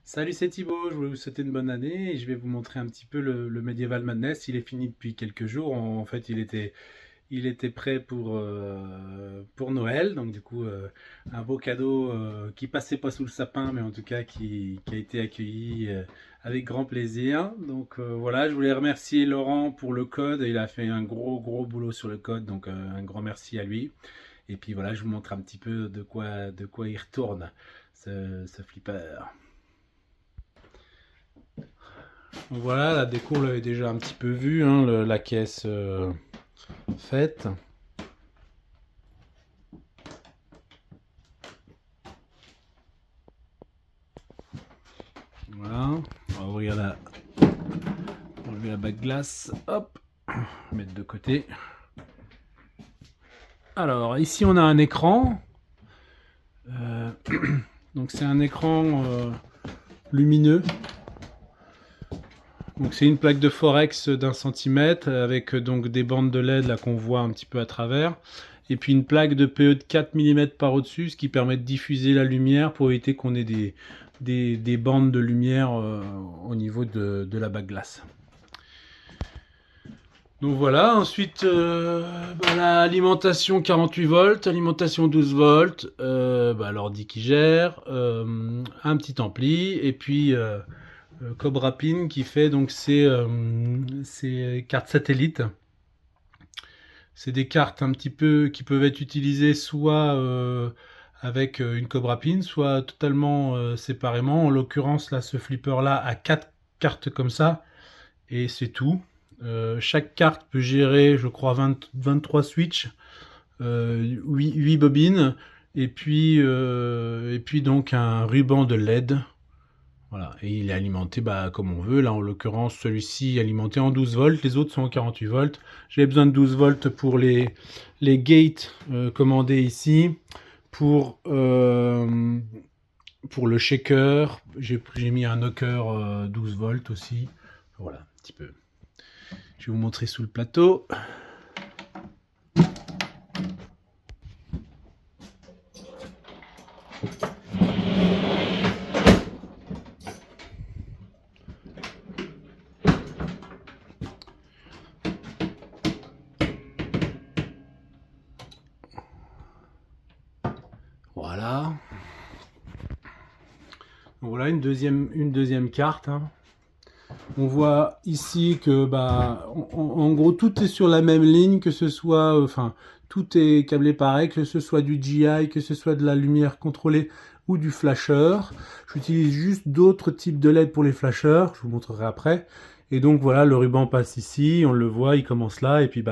Salut, c'est Thibaut, je voulais vous souhaiter une bonne année et je vais vous montrer un petit peu le Medieval Madness. Il est fini depuis quelques jours. En fait, il était prêt pour Noël. Donc, du coup, un beau cadeau qui passait pas sous le sapin, mais en tout cas qui a été accueilli avec grand plaisir. Donc, voilà, je voulais remercier Laurent pour le code. Il a fait un gros, gros boulot sur le code. Donc, un grand merci à lui. Et puis, voilà, je vous montre un petit peu de quoi il retourne, ce flipper. Donc voilà, la déco, on l'avait déjà un petit peu vu, hein, la caisse faite. Voilà, on va enlever la bague glace, hop, mettre de côté. Alors, ici on a un écran. Euh, donc c'est un écran lumineux. Donc c'est une plaque de Forex d'1 cm avec donc des bandes de LED là qu'on voit un petit peu à travers. Et puis une plaque de PE de 4 mm par au-dessus, ce qui permet de diffuser la lumière pour éviter qu'on ait des bandes de lumière au niveau de la bague glace. Donc voilà, ensuite l'alimentation 48 volts, alimentation 12 volts, l'ordi qui gère, un petit ampli, et puis Cobra Pin qui fait donc ces cartes satellites. C'est des cartes un petit peu qui peuvent être utilisées soit avec une Cobra Pin, soit totalement séparément. En l'occurrence, là, ce flipper-là a 4 cartes comme ça, et c'est tout. Chaque carte peut gérer, je crois, 23 switches, 8 bobines, et puis donc un ruban de LED. Voilà, et il est alimenté comme on veut. Là, en l'occurrence, celui-ci est alimenté en 12 volts, les autres sont en 48 volts. J'ai besoin de 12 volts pour les gates commandés ici. Pour le shaker, j'ai mis un knocker 12 volts aussi. Voilà, un petit peu. Je vais vous montrer sous le plateau. Voilà. Voilà une deuxième carte, hein. On voit ici que en gros tout est sur la même ligne, que ce soit tout est câblé pareil, que ce soit du GI, que ce soit de la lumière contrôlée ou du flasher. J'utilise juste d'autres types de LED pour les flashers, je vous montrerai après. Et donc voilà, le ruban passe ici, on le voit, il commence là, et puis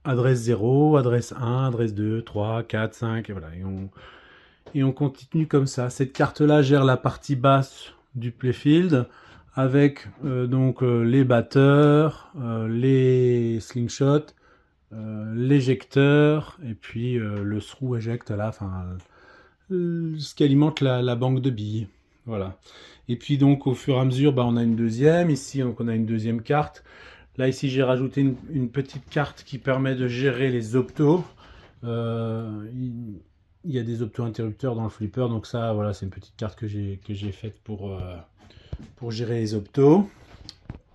adresse 0, adresse 1, adresse 2, 3, 4, 5, et voilà, et on continue comme ça. Cette carte-là gère la partie basse du playfield avec les batteurs, les slingshots, l'éjecteur et puis le through eject là, ce qui alimente la banque de billes. Voilà. Et puis donc au fur et à mesure, on a une deuxième. Ici, donc, on a une deuxième carte. Là, ici, j'ai rajouté une petite carte qui permet de gérer les optos. Il y a des opto-interrupteurs dans le flipper, donc ça, voilà, c'est une petite carte que j'ai faite pour gérer les optos.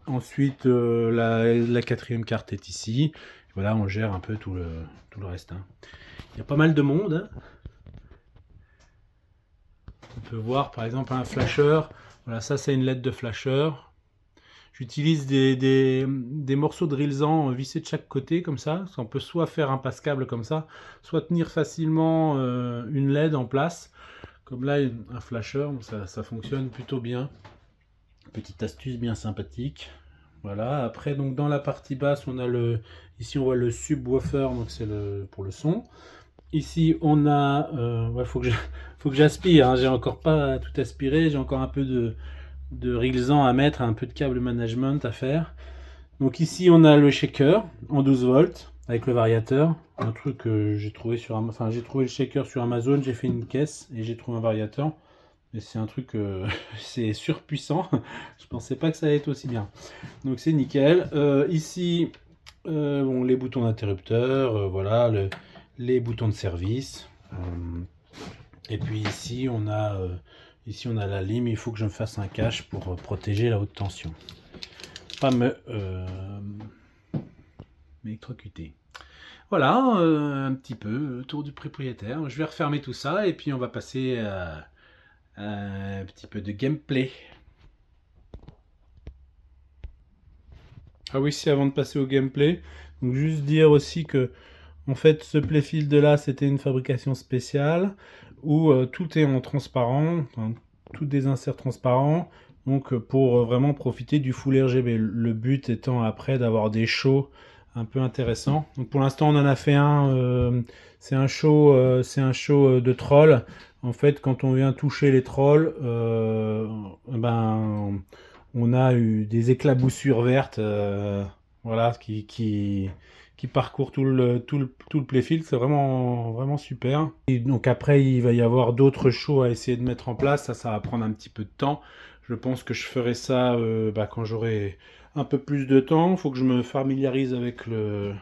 Ensuite, la quatrième carte est ici. Voilà, on gère un peu tout le reste, hein. Il y a pas mal de monde, hein. On peut voir par exemple un flasher. Voilà, ça c'est une LED de flasher. J'utilise des morceaux de rilsan vissés de chaque côté comme ça. On peut soit faire un passe-câble comme ça, soit tenir facilement une LED en place. Comme là, un flasher, ça fonctionne plutôt bien. Petite astuce bien sympathique. Voilà, après donc dans la partie basse, ici on voit le subwoofer, donc c'est pour le son. Ici on a, faut que j'aspire, hein, j'ai encore pas tout aspiré, j'ai encore un peu de rilsan à mettre, un peu de câble management à faire. Donc ici on a le shaker en 12 volts avec le variateur, un truc que j'ai trouvé j'ai trouvé le shaker sur Amazon, j'ai fait une caisse et j'ai trouvé un variateur. Mais c'est un truc, c'est surpuissant. Je pensais pas que ça allait être aussi bien. Donc c'est nickel. Ici, les boutons d'interrupteur, voilà, les boutons de service. Et puis ici, on a Ici on a la lime, il faut que je me fasse un cache pour protéger la haute tension. Pas m'électrocuter. Voilà, un petit peu tour du propriétaire. Je vais refermer tout ça et puis on va passer à un petit peu de gameplay. Ah oui, c'est avant de passer au gameplay. Donc juste dire aussi que en fait ce playfield là c'était une fabrication spéciale où tout est en transparent, enfin, tout des inserts transparents. Donc pour vraiment profiter du full RGB. Le but étant après d'avoir des shows un peu intéressants. Donc pour l'instant on en a fait un, c'est un show de trolls. En fait quand on vient toucher les trolls, ben on a eu des éclaboussures vertes, voilà, qui parcourt tout le playfield. C'est vraiment super. Et donc après, il va y avoir d'autres shows à essayer de mettre en place. Ça va prendre un petit peu de temps. Je pense que je ferai ça quand j'aurai un peu plus de temps. Il faut que je me familiarise avec le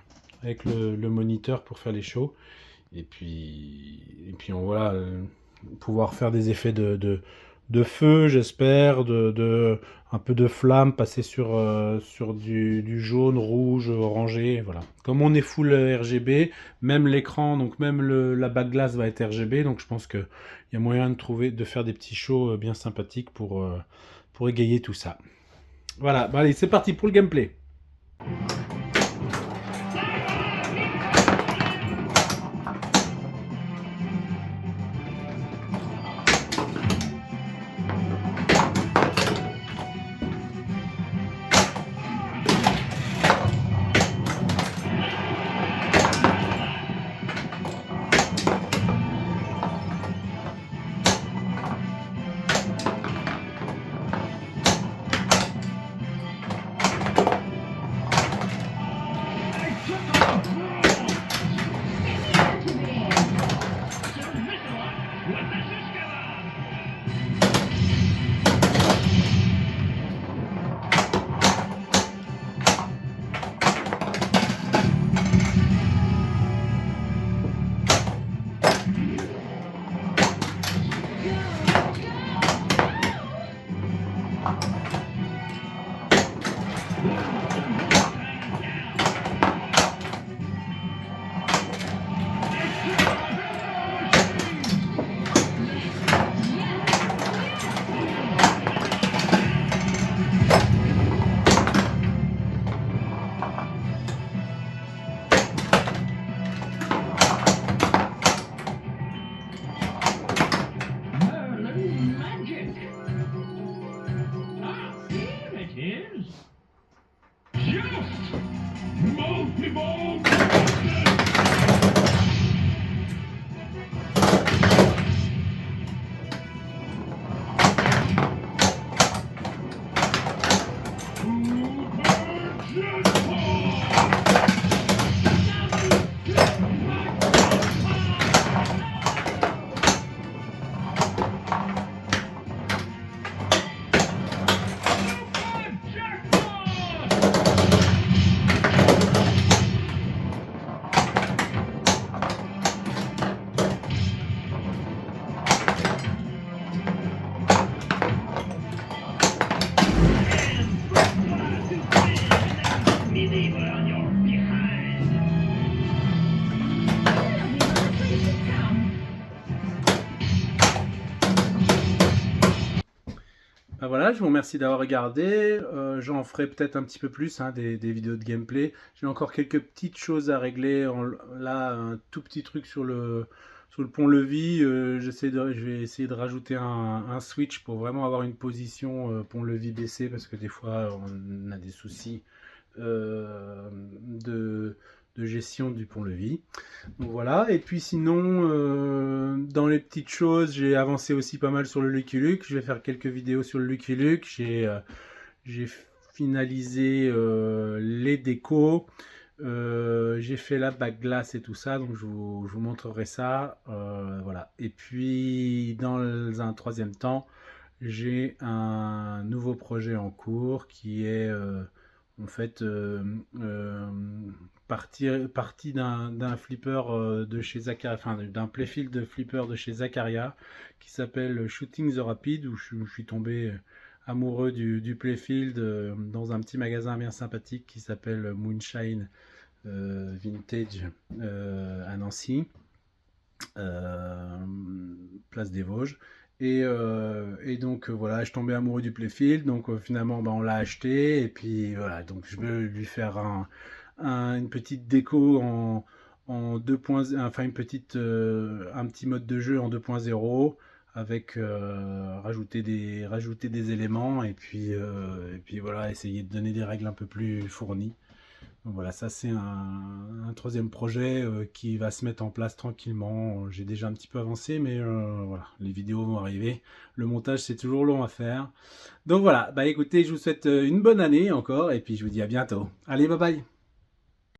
moniteur pour faire les shows. Et puis voilà, pouvoir faire des effets de feu, j'espère, un peu de flamme, passer sur du jaune, rouge, orangé, voilà. Comme on est full RGB, même l'écran, donc même la backglass va être RGB, donc je pense qu'il y a moyen de faire des petits shows bien sympathiques pour égayer tout ça. Voilà, allez, c'est parti pour le gameplay. Ben voilà, je vous remercie d'avoir regardé. J'en ferai peut-être un petit peu plus, hein, des vidéos de gameplay. J'ai encore quelques petites choses à régler. Là, un tout petit truc sur le pont-levis. Je vais essayer de rajouter un switch pour vraiment avoir une position pont-levis baissé, parce que des fois on a des soucis de gestion du pont-levis. Donc voilà, et puis sinon, dans les petites choses, j'ai avancé aussi pas mal sur le Lucky Luke. Je vais faire quelques vidéos sur le Lucky Luke. J'ai finalisé les décos. J'ai fait la backglass et tout ça, donc je vous montrerai ça. Voilà. Et puis, dans un troisième temps, j'ai un nouveau projet en cours qui est en fait, parti d'un flipper de chez Zaccaria, enfin d'un playfield de flipper de chez Zaccaria qui s'appelle Shooting the Rapid, où je suis tombé amoureux du playfield dans un petit magasin bien sympathique qui s'appelle Moonshine Vintage à Nancy, place des Vosges. Et donc voilà, je tombais amoureux du playfield, donc finalement on l'a acheté, et puis voilà, donc je veux lui faire une petite déco en 2. Enfin une petite, un petit mode de jeu en 2.0 avec rajouter des éléments, et puis voilà, essayer de donner des règles un peu plus fournies. Donc voilà, ça c'est un troisième projet qui va se mettre en place tranquillement. J'ai déjà un petit peu avancé, mais voilà, les vidéos vont arriver. Le montage c'est toujours long à faire. Donc voilà, bah écoutez, je vous souhaite une bonne année encore, et puis je vous dis à bientôt. Allez, bye bye!